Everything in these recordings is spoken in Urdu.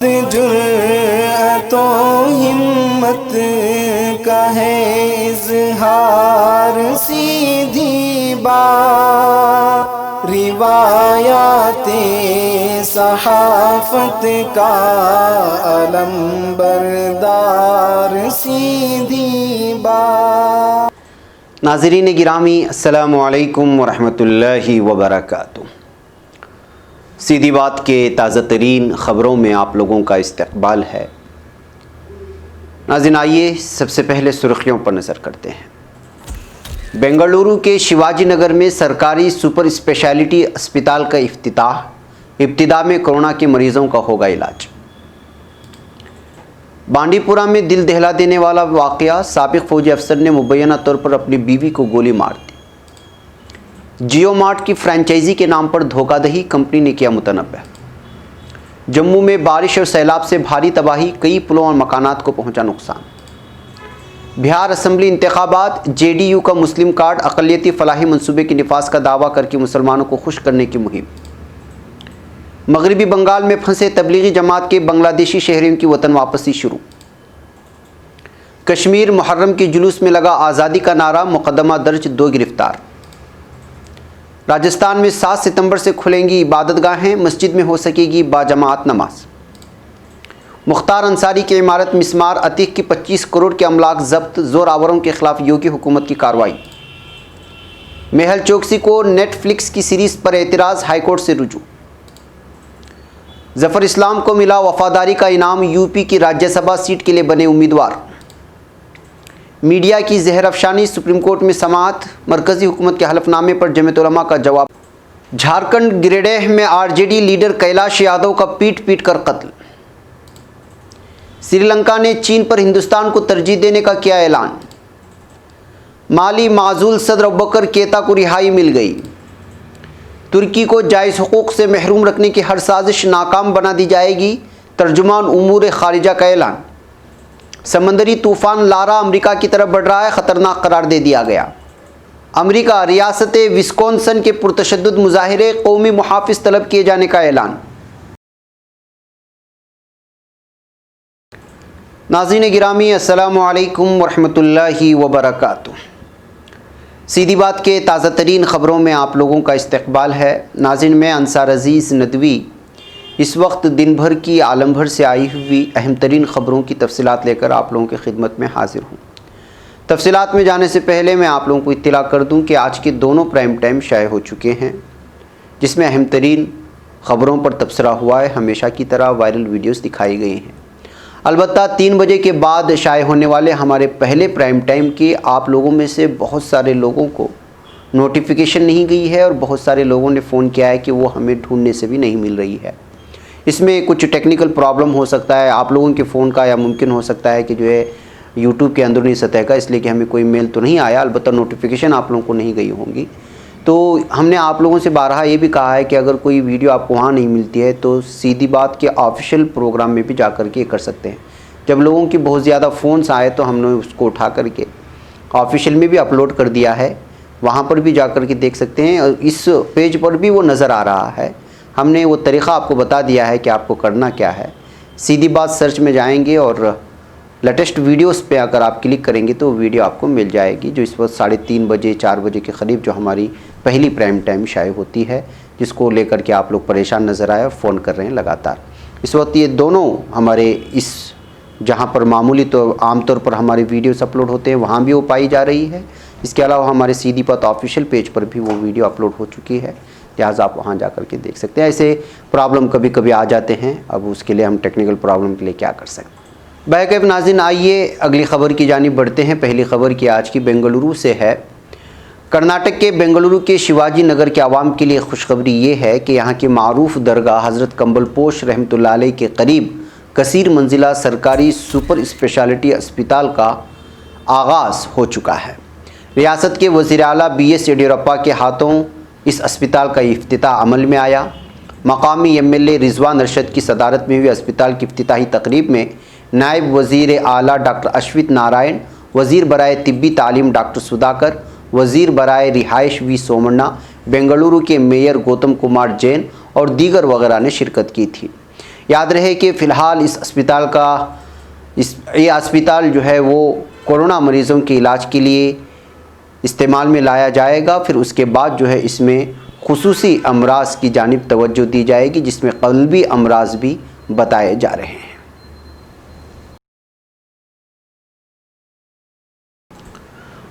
جرأت و ہمت کا ہے اظہار، سیدھی بات روایات صحافت کا علم بردار، سیدھی بات۔ ناظرین گرامی، السلام علیکم ورحمۃ اللہ وبرکاتہ۔ سیدھی بات کے تازہ ترین خبروں میں آپ لوگوں کا استقبال ہے۔ ناظرین آئیے سب سے پہلے سرخیوں پر نظر کرتے ہیں۔ بنگلورو کے شیواجی نگر میں سرکاری سپر اسپیشلٹی اسپتال کا افتتاح، ابتدا میں کورونا کے مریضوں کا ہوگا علاج۔ بانڈی پورہ میں دل دہلا دینے والا واقعہ، سابق فوجی افسر نے مبینہ طور پر اپنی بیوی کو گولی مار دی۔ جیو مارٹ کی فرنچائزی کے نام پر دھوکہ دہی، کمپنی نے کیا متنبہ۔ جموں میں بارش اور سیلاب سے بھاری تباہی، کئی پلوں اور مکانات کو پہنچا نقصان۔ بہار اسمبلی انتخابات، جے ڈی یو کا مسلم کارڈ اقلیتی فلاحی منصوبے کے نفاذ کا دعویٰ کر کے مسلمانوں کو خوش کرنے کی مہم۔ مغربی بنگال میں پھنسے تبلیغی جماعت کے بنگلہ دیشی شہریوں کی وطن واپسی شروع۔ کشمیر محرم کے جلوس میں لگا آزادی کا نعرہ، مقدمہ درج، 2 گرفتار۔ راجستھان میں 7 ستمبر سے کھلیں گی عبادت گاہیں، مسجد میں ہو سکے گی باجماعت نماز۔ مختار انصاری کی عمارت مسمار، عتیق کی 25 کروڑ کے املاک ضبط، زور آوروں کے خلاف یوگی حکومت کی کارروائی۔ میہل چوکسی کو نیٹ فلکس کی سیریز پر اعتراض، ہائی کورٹ سے رجوع۔ ظفر اسلام کو ملا وفاداری کا انعام، یو پی کی راجیہ سبھا سیٹ کے لیے بنے امیدوار۔ میڈیا کی زہر افشانی، سپریم کورٹ میں سماعت، مرکزی حکومت کے حلف نامے پر جمعیت علماء کا جواب۔ جھارکھنڈ گریڈیہ میں R J D leader Kailash Yadav کا پیٹ پیٹ کر قتل۔ سری لنکا نے چین پر ہندوستان کو ترجیح دینے کا کیا اعلان۔ مالی معزول صدر ابوبکر کیتا کو رہائی مل گئی۔ ترکی کو جائز حقوق سے محروم رکھنے کی ہر سازش ناکام بنا دی جائے گی، ترجمان امور خارجہ کا اعلان۔ سمندری طوفان لارا امریکہ کی طرف بڑھ رہا ہے، خطرناک قرار دے دیا گیا۔ امریکہ ریاست وسکونسن کے پرتشدد مظاہرے، قومی محافظ طلب کیے جانے کا اعلان۔ ناظرین گرامی، السلام علیکم ورحمۃ اللہ وبرکاتہ۔ سیدھی بات کے تازہ ترین خبروں میں آپ لوگوں کا استقبال ہے۔ ناظرین میں انصار عزیز ندوی اس وقت دن بھر کی عالم بھر سے آئی ہوئی اہم ترین خبروں کی تفصیلات لے کر آپ لوگوں کی خدمت میں حاضر ہوں۔ تفصیلات میں جانے سے پہلے میں آپ لوگوں کو اطلاع کر دوں کہ آج کے دونوں پرائم ٹائم شائع ہو چکے ہیں، جس میں اہم ترین خبروں پر تبصرہ ہوا ہے۔ ہمیشہ کی طرح وائرل ویڈیوز دکھائی گئی ہیں۔ البتہ 3 بجے کے بعد شائع ہونے والے ہمارے پہلے پرائم ٹائم کی آپ لوگوں میں سے بہت سارے لوگوں کو نوٹیفیکیشن نہیں گئی ہے، اور بہت سارے لوگوں نے فون کیا ہے کہ وہ ہمیں ڈھونڈنے سے بھی نہیں مل رہی ہے۔ اس میں کچھ ٹیکنیکل پرابلم ہو سکتا ہے آپ لوگوں کے فون کا، یا ممکن ہو سکتا ہے کہ جو ہے یوٹیوب کے اندرونی سطح کا، اس لیے کہ ہمیں کوئی میل تو نہیں آیا، البتہ نوٹیفیکیشن آپ لوگوں کو نہیں گئی ہوں گی۔ تو ہم نے آپ لوگوں سے بارہا یہ بھی کہا ہے کہ اگر کوئی ویڈیو آپ کو وہاں نہیں ملتی ہے تو سیدھی بات کے آفیشیل پروگرام میں بھی جا کر کے کر سکتے ہیں۔ جب لوگوں کی بہت زیادہ فونز آئے تو ہم نے اس کو اٹھا کر کے آفیشیل میں بھی اپلوڈ کر دیا ہے، وہاں پر بھی جا کر کے دیکھ سکتے ہیں، اور اس پیج پر بھی وہ نظر آ رہا ہے۔ ہم نے وہ طریقہ آپ کو بتا دیا ہے کہ آپ کو کرنا کیا ہے۔ سیدھی بات سرچ میں جائیں گے اور لیٹسٹ ویڈیوز پہ اگر آپ کلک کریں گے تو ویڈیو آپ کو مل جائے گی، جو اس وقت 3:30 بجے 4 بجے کے قریب جو ہماری پہلی پرائم ٹائم شائع ہوتی ہے، جس کو لے کر کے آپ لوگ پریشان نظر آئے اور فون کر رہے ہیں لگاتار۔ اس وقت یہ دونوں ہمارے اس جہاں پر معمولی تو عام طور پر ہماری ویڈیوز اپلوڈ ہوتے ہیں وہاں بھی وہ پائی جا رہی ہے۔ اس کے علاوہ ہمارے سیدھی بات آفیشیل پیج پر بھی وہ ویڈیو اپلوڈ ہو چکی ہے، لہٰذا آپ وہاں جا کر کے دیکھ سکتے ہیں۔ ایسے پرابلم کبھی کبھی آ جاتے ہیں، اب اس کے لیے ہم ٹیکنیکل پرابلم کے لیے کیا کر سکتے ہیں۔ بہرکیف ناظرین آئیے اگلی خبر کی جانب بڑھتے ہیں۔ پہلی خبر کی آج کی بنگلورو سے ہے۔ کرناٹک کے بنگلورو کے شیواجی نگر کے عوام کے لیے خوشخبری یہ ہے کہ یہاں کی معروف درگاہ حضرت کمبل پوش رحمۃ اللہ علیہ کے قریب کثیر منزلہ سرکاری سپر اسپیشلٹی اسپتال کا آغاز ہو چکا ہے۔ ریاست کے وزیر اعلیٰ بی ایس یڈیورپا کے ہاتھوں اس اسپتال کا افتتاح عمل میں آیا۔ مقامی ایم ایل اے رضوان ارشد کی صدارت میں ہوئی اسپتال کی افتتاحی تقریب میں نائب وزیر اعلیٰ ڈاکٹر اشوت نارائن، وزیر برائے طبی تعلیم ڈاکٹر سدھاکر، وزیر برائے رہائش وی سومنا، بنگلورو کے میئر گوتم کمار جین اور دیگر وغیرہ نے شرکت کی تھی۔ یاد رہے کہ فی الحال یہ اسپتال جو ہے وہ کورونا مریضوں کے علاج کے لیے استعمال میں لایا جائے گا، پھر اس کے بعد جو ہے اس میں خصوصی امراض کی جانب توجہ دی جائے گی، جس میں قلبی امراض بھی بتائے جا رہے ہیں۔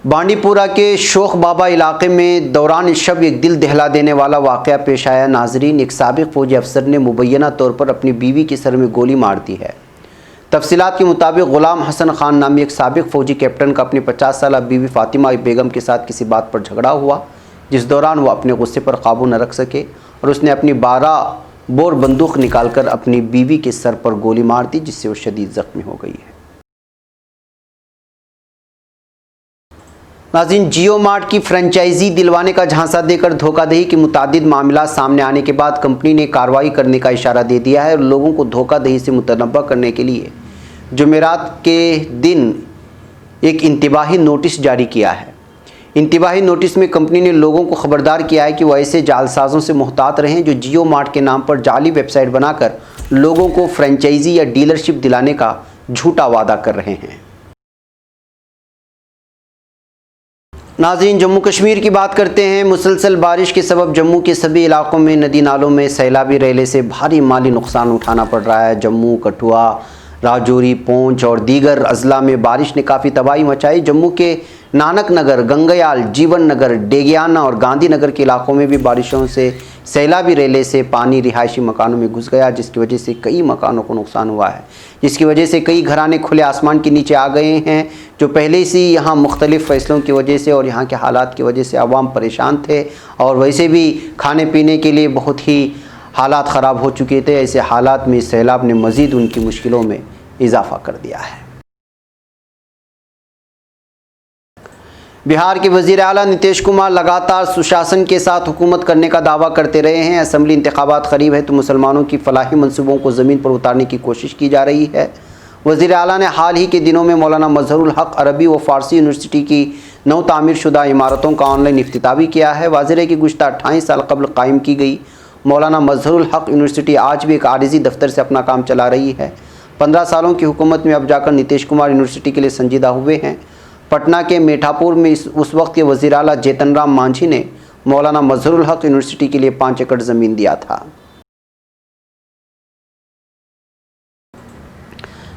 بانڈی پورہ کے شوخ بابا علاقے میں دوران شب ایک دل دہلا دینے والا واقعہ پیش آیا۔ ناظرین، ایک سابق فوجی افسر نے مبینہ طور پر اپنی بیوی کے سر میں گولی مار دی ہے۔ تفصیلات کے مطابق غلام حسن خان نامی ایک سابق فوجی کیپٹن کا اپنی 50 سالہ بیوی فاطمہ بیگم کے ساتھ کسی بات پر جھگڑا ہوا، جس دوران وہ اپنے غصے پر قابو نہ رکھ سکے اور اس نے اپنی 12 بور بندوق نکال کر اپنی بیوی کے سر پر گولی مار دی، جس سے وہ شدید زخمی ہو گئی ہے۔ ناظرین، جیو مارٹ کی فرنچائزی دلوانے کا جھانسا دے کر دھوکہ دہی کے متعدد معاملات سامنے آنے کے بعد کمپنی نے کارروائی کرنے کا اشارہ دے دیا ہے اور لوگوں کو دھوکہ دہی سے متنبہ کرنے کے لیے جمعرات کے دن ایک انتباہی نوٹس جاری کیا ہے۔ انتباہی نوٹس میں کمپنی نے لوگوں کو خبردار کیا ہے کہ وہ ایسے جعلسازوں سے محتاط رہیں جو جیو مارٹ کے نام پر جعلی ویب سائٹ بنا کر لوگوں کو فرنچائزی یا ڈیلرشپ دلانے کا جھوٹا وعدہ کر رہے ہیں۔ ناظرین، جموں کشمیر کی بات کرتے ہیں۔ مسلسل بارش کے سبب جموں کے سبھی علاقوں میں ندی نالوں میں سیلابی ریلے سے بھاری مالی نقصان اٹھانا پڑ رہا ہے۔ جموں، کٹھوا، راجوری، پونچھ اور دیگر اضلاع میں بارش نے کافی تباہی مچائی۔ جموں کے نانک نگر، گنگیال، جیون نگر، ڈیگیانہ اور گاندھی نگر کے علاقوں میں بھی بارشوں سے سیلابی ریلے سے پانی رہائشی مکانوں میں گھس گیا، جس کی وجہ سے کئی مکانوں کو نقصان ہوا ہے، جس کی وجہ سے کئی گھرانے کھلے آسمان کے نیچے آ گئے ہیں، جو پہلے سے یہاں مختلف فیصلوں کی وجہ سے اور یہاں کے حالات کی وجہ سے عوام پریشان تھے اور ویسے بھی کھانے پینے کے لیے بہت ہی حالات خراب ہو چکے تھے۔ ایسے حالات میں سیلاب نے مزید ان کی مشکلوں میں اضافہ کر دیا ہے۔ بہار کے وزیر اعلیٰ نتیش کمار لگاتار سشاسن کے ساتھ حکومت کرنے کا دعویٰ کرتے رہے ہیں۔ اسمبلی انتخابات قریب ہے تو مسلمانوں کی فلاحی منصوبوں کو زمین پر اتارنے کی کوشش کی جا رہی ہے۔ وزیر اعلیٰ نے حال ہی کے دنوں میں مولانا مظہر الحق عربی و فارسی یونیورسٹی کی نو تعمیر شدہ عمارتوں کا آن لائن افتتاح بھی کیا ہے۔ واضح ہے کہ گزشتہ 28 سال قبل قائم کی گئی مولانا مظہر الحق یونیورسٹی آج بھی ایک عارضی دفتر سے اپنا کام چلا رہی ہے۔ 15 سالوں کی حکومت میں اب جا کر نتیش کمار یونیورسٹی کے لیے سنجیدہ ہوئے ہیں۔ پٹنہ کے میٹھاپور میں اس وقت کے وزیر اعلیٰ جیتن رام مانجھی نے مولانا مظہر الحق یونیورسٹی کے لیے 5 ایکڑ زمین دیا تھا۔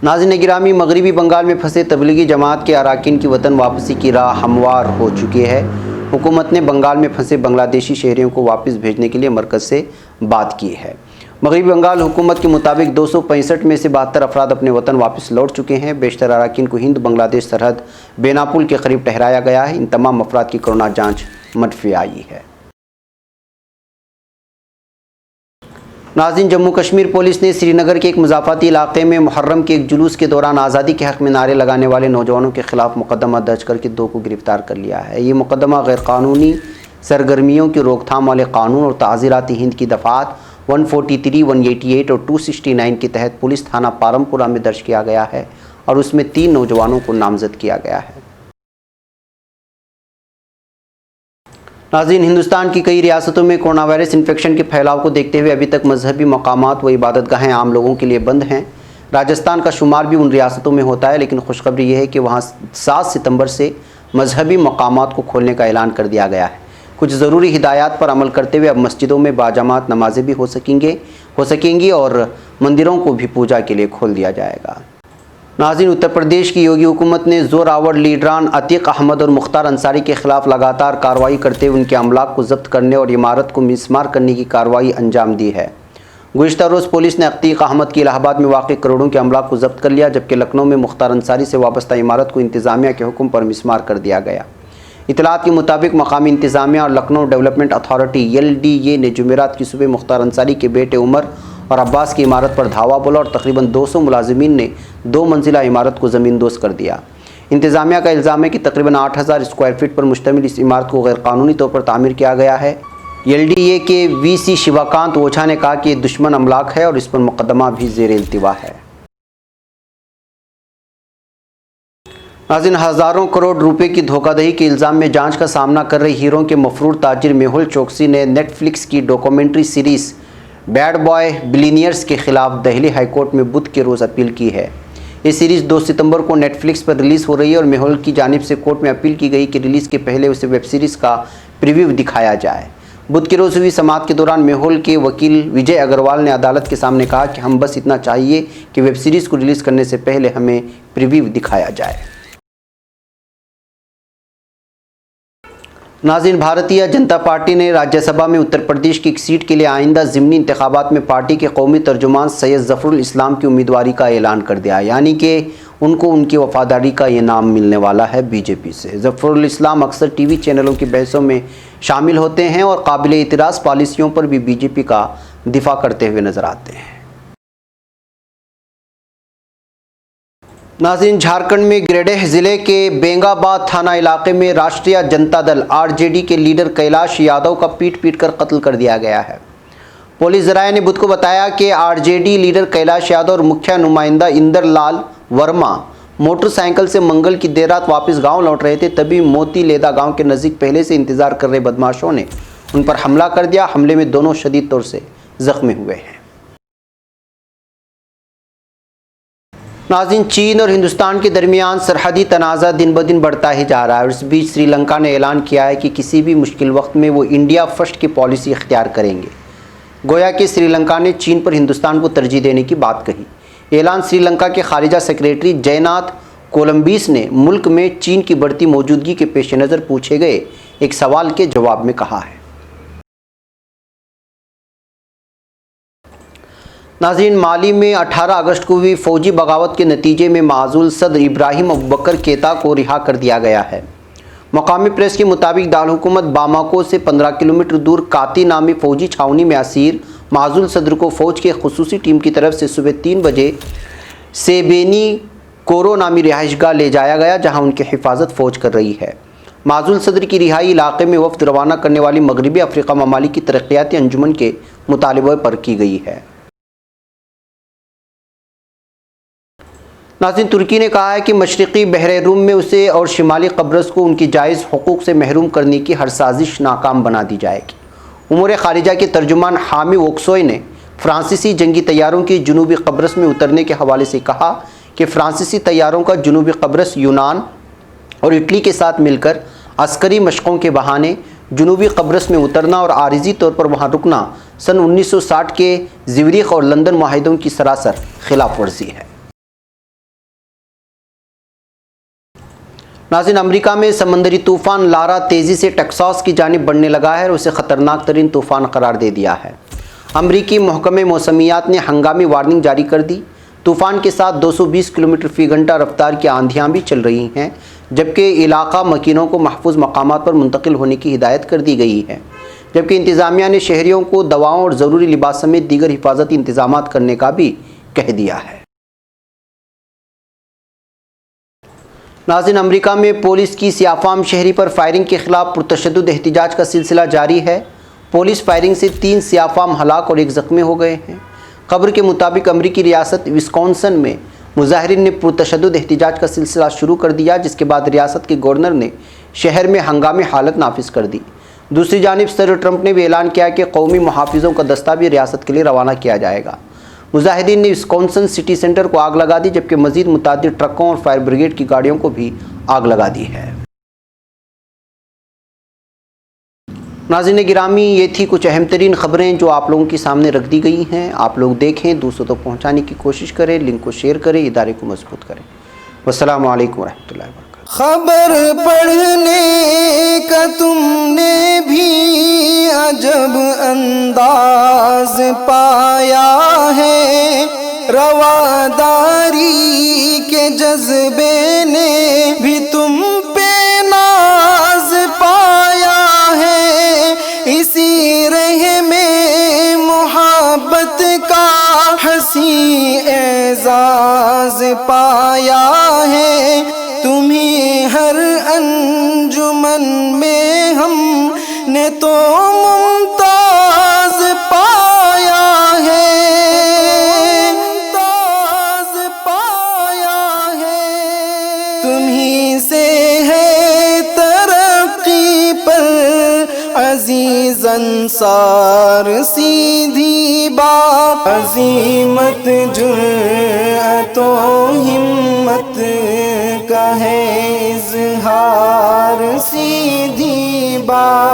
ناظرین گرامی، مغربی بنگال میں پھنسے تبلیغی جماعت کے اراکین کی وطن واپسی کی راہ ہموار ہو چکی ہے۔ حکومت نے بنگال میں پھنسے بنگلہ دیشی شہریوں کو واپس بھیجنے کے لیے مرکز سے بات کی ہے۔ مغربی بنگال حکومت کے مطابق 265 میں سے 72 افراد اپنے وطن واپس لوٹ چکے ہیں۔ بیشتر اراکین کو ہند بنگلہ دیش سرحد بیناپول کے قریب ٹھہرایا گیا ہے۔ ان تمام افراد کی کورونا جانچ منفی آئی ہے۔ ناظرین، جموں کشمیر پولیس نے سری نگر کے ایک مضافاتی علاقے میں محرم کے ایک جلوس کے دوران آزادی کے حق میں نعرے لگانے والے نوجوانوں کے خلاف مقدمہ درج کر کے 2 کو گرفتار کر لیا ہے۔ یہ مقدمہ غیر قانونی سرگرمیوں کی روک تھام والے قانون اور تعزیرات ہند کی دفعات 143, 188 اور 269 کے تحت پولیس تھانہ پارمپورہ میں درج کیا گیا ہے اور اس میں 3 نوجوانوں کو نامزد کیا گیا ہے۔ ناظرین، ہندوستان کی کئی ریاستوں میں کورونا وائرس انفیکشن کے پھیلاؤ کو دیکھتے ہوئے ابھی تک مذہبی مقامات و عبادت گاہیں عام لوگوں کے لیے بند ہیں۔ راجستھان کا شمار بھی ان ریاستوں میں ہوتا ہے، لیکن خوشخبری یہ ہے کہ وہاں 7 ستمبر سے مذہبی مقامات کو کھولنے کا اعلان کر دیا گیا ہے۔ کچھ ضروری ہدایات پر عمل کرتے ہوئے اب مسجدوں میں باجماعت نمازیں بھی ہو سکیں گی اور مندروں کو بھی پوجا کے لیے کھول دیا جائے گا۔ ناظرین، اتر پردیش کی یوگی حکومت نے زور آور لیڈران عتیق احمد اور مختار انصاری کے خلاف لگاتار کارروائی کرتے ہوئے ان کے املاک کو ضبط کرنے اور عمارت کو مسمار کرنے کی کارروائی انجام دی ہے۔ گزشتہ روز پولیس نے عتیق احمد کی الہ آباد میں واقع کروڑوں کے املاک کو ضبط کر لیا، جبکہ لکھنؤ میں مختار انصاری سے وابستہ عمارت کو انتظامیہ کے حکم پر مسمار کر دیا گیا۔ اطلاعات کے مطابق مقامی انتظامیہ اور لکھنؤ ڈیولپمنٹ اتھارٹی LDA نے جمعرات کی صبح مختار انصاری کے بیٹے عمر اور عباس کی عمارت پر دھاوا بولا اور تقریباً 200 ملازمین نے 2 منزلہ عمارت کو زمین دوز کر دیا۔ انتظامیہ کا الزام ہے کہ تقریباً 8000 اسکوائر فٹ پر مشتمل اس عمارت کو غیر قانونی طور پر تعمیر کیا گیا ہے۔ LDA کے VC شیواکانت اوجھا نے کہا کہ یہ دشمن املاک ہے اور اس پر مقدمہ بھی زیر التوا ہے۔ ناظرین، ہزاروں کروڑ روپے کی دھوکہ دہی کے الزام میں جانچ کا سامنا کر رہی ہیروں کے مفرور تاجر میہول چوکسی نے نیٹ فلکس کی documentary series bad boy billionaires کے خلاف دہلی ہائی کورٹ میں بدھ کے روز اپیل کی ہے۔ یہ سیریز 2 ستمبر کو نیٹ فلکس پر ریلیز ہو رہی ہے اور میہول کی جانب سے کورٹ میں اپیل کی گئی کہ ریلیز کے پہلے اسے ویب سیریز کا پریویو دکھایا جائے۔ بدھ کے روز ہوئی سماعت کے دوران میہول کے وکیل وجے اگروال نے عدالت کے سامنے کہا کہ ہم بس اتنا چاہیے کہ ویب سیریز کو ریلیز کرنے سے پہلے ہمیں پریویو دکھایا جائے۔ ناظرین، بھارتیہ جنتا پارٹی نے راجیہ سبھا میں اتر پردیش کی ایک سیٹ کے لیے آئندہ ضمنی انتخابات میں پارٹی کے قومی ترجمان سید ظفر الاسلام کی امیدواری کا اعلان کر دیا، یعنی کہ ان کو ان کی وفاداری کا یہ نام ملنے والا ہے بی جے پی سے۔ ظفر الاسلام اکثر ٹی وی چینلوں کی بحثوں میں شامل ہوتے ہیں اور قابل اعتراض پالیسیوں پر بھی بی جے پی کا دفاع کرتے ہوئے نظر آتے ہیں۔ ناظرین، جھارکھنڈ میں گریڈہ ضلع کے بینگا آباد تھانہ علاقے میں راشٹریہ جنتا دل (RJD) کے لیڈر کیلاش یادو کا پیٹ پیٹ کر قتل کر دیا گیا ہے۔ پولیس ذرائع نے بدھ کو بتایا کہ RJD لیڈر کیلاش یادو اور مکھیہ نمائندہ اندر لال ورما موٹر سائیکل سے منگل کی دیر رات واپس گاؤں لوٹ رہے تھے، تبھی موتی لیدا گاؤں کے نزدیک پہلے سے انتظار کر رہے بدماشوں نے ان پر حملہ کر دیا۔ حملے میں دونوں شدید طور سے زخمی ہوئے ہیں۔ ناظرین، چین اور ہندوستان کے درمیان سرحدی تنازع دن بدن بڑھتا ہی جا رہا ہے اور اس بیچ سری لنکا نے اعلان کیا ہے کہ کسی بھی مشکل وقت میں وہ انڈیا فرسٹ کی پالیسی اختیار کریں گے۔ گویا کہ سری لنکا نے چین پر ہندوستان کو ترجیح دینے کی بات کہی۔ اعلان سری لنکا کے خارجہ سیکریٹری جے ناتھ کولمبیس نے ملک میں چین کی بڑھتی موجودگی کے پیش نظر پوچھے گئے ایک سوال کے جواب میں کہا ہے۔ ناظرین، مالی میں 18 اگست کو ہوئی فوجی بغاوت کے نتیجے میں معزول صدر ابراہیم ابوبکر کیتا کو رہا کر دیا گیا ہے۔ مقامی پریس کے مطابق دارالحکومت باماکو سے 15 کلومیٹر دور کاتی نامی فوجی چھاؤنی میں اسیر معزول صدر کو فوج کے خصوصی ٹیم کی طرف سے صبح 3 بجے سیبینی کورو نامی رہائش گاہ لے جایا گیا، جہاں ان کی حفاظت فوج کر رہی ہے۔ معزول صدر کی رہائی علاقے میں وفد روانہ کرنے والی مغربی افریقہ ممالک کی ترقیاتی انجمن کے مطالبے پر کی گئی ہے۔ ناظرین، ترکی نے کہا ہے کہ مشرقی بحر روم میں اسے اور شمالی قبرص کو ان کی جائز حقوق سے محروم کرنے کی ہر سازش ناکام بنا دی جائے گی۔ امور خارجہ کے ترجمان حامی اوکسوئی نے فرانسیسی جنگی طیاروں کی جنوبی قبرص میں اترنے کے حوالے سے کہا کہ فرانسیسی طیاروں کا جنوبی قبرص یونان اور اٹلی کے ساتھ مل کر عسکری مشقوں کے بہانے جنوبی قبرص میں اترنا اور عارضی طور پر وہاں رکنا سن 1960 کے زیوریخ اور لندن معاہدوں کی سراسر خلاف ورزی ہے۔ ناظرین، امریکہ میں سمندری طوفان لارا تیزی سے ٹیکساس کی جانب بڑھنے لگا ہے اور اسے خطرناک ترین طوفان قرار دے دیا ہے۔ امریکی محکمہ موسمیات نے ہنگامی وارننگ جاری کر دی۔ طوفان کے ساتھ 220 کلومیٹر فی گھنٹہ رفتار کی آندھیاں بھی چل رہی ہیں، جبکہ علاقہ مکینوں کو محفوظ مقامات پر منتقل ہونے کی ہدایت کر دی گئی ہے، جبکہ انتظامیہ نے شہریوں کو دواؤں اور ضروری لباس سمیت دیگر حفاظتی انتظامات کرنے کا بھی کہہ دیا ہے۔ ناظرین، امریکہ میں پولیس کی سیاہ فام شہری پر فائرنگ کے خلاف پرتشدد احتجاج کا سلسلہ جاری ہے۔ پولیس فائرنگ سے 3 سیاہ فام ہلاک اور 1 زخمی ہو گئے ہیں۔ خبر کے مطابق امریکی ریاست وسکونسن میں مظاہرین نے پرتشدد احتجاج کا سلسلہ شروع کر دیا، جس کے بعد ریاست کے گورنر نے شہر میں ہنگامی حالت نافذ کر دی۔ دوسری جانب صدر ٹرمپ نے بھی اعلان کیا کہ قومی محافظوں کا دستہ بھی ریاست کے لیے روانہ کیا جائے گا۔ مظاہرین نے وسکونسن سٹی سینٹر کو آگ لگا دی، جبکہ مزید متعدد ٹرکوں اور فائر بریگیڈ کی گاڑیوں کو بھی آگ لگا دی ہے۔ ناظرین گرامی، یہ تھی کچھ اہم ترین خبریں جو آپ لوگوں کے سامنے رکھ دی گئی ہیں۔ آپ لوگ دیکھیں، دوسروں تک پہنچانے کی کوشش کریں، لنک کو شیئر کریں، ادارے کو مضبوط کریں۔ والسلام علیکم ورحمۃ اللہ وبرکاتہ۔ خبر پڑھنے کا تم نے بھی عجب انداز پایا ہے، رواداری کے جذبے نے بھی تم پہ ناز پایا ہے، اسی رہ میں محبت کا حسین اعزاز پایا ہے، تمہیں ہر انجمن میں ہم نے تو ممتاز پایا ہے، ممتاز پایا ہے، تمہیں سے ہے ترقی پر عزیز عزیز انصار سیدھی بات عظیمت جرأت و ہمت کا ہے اظہار سیدھی بات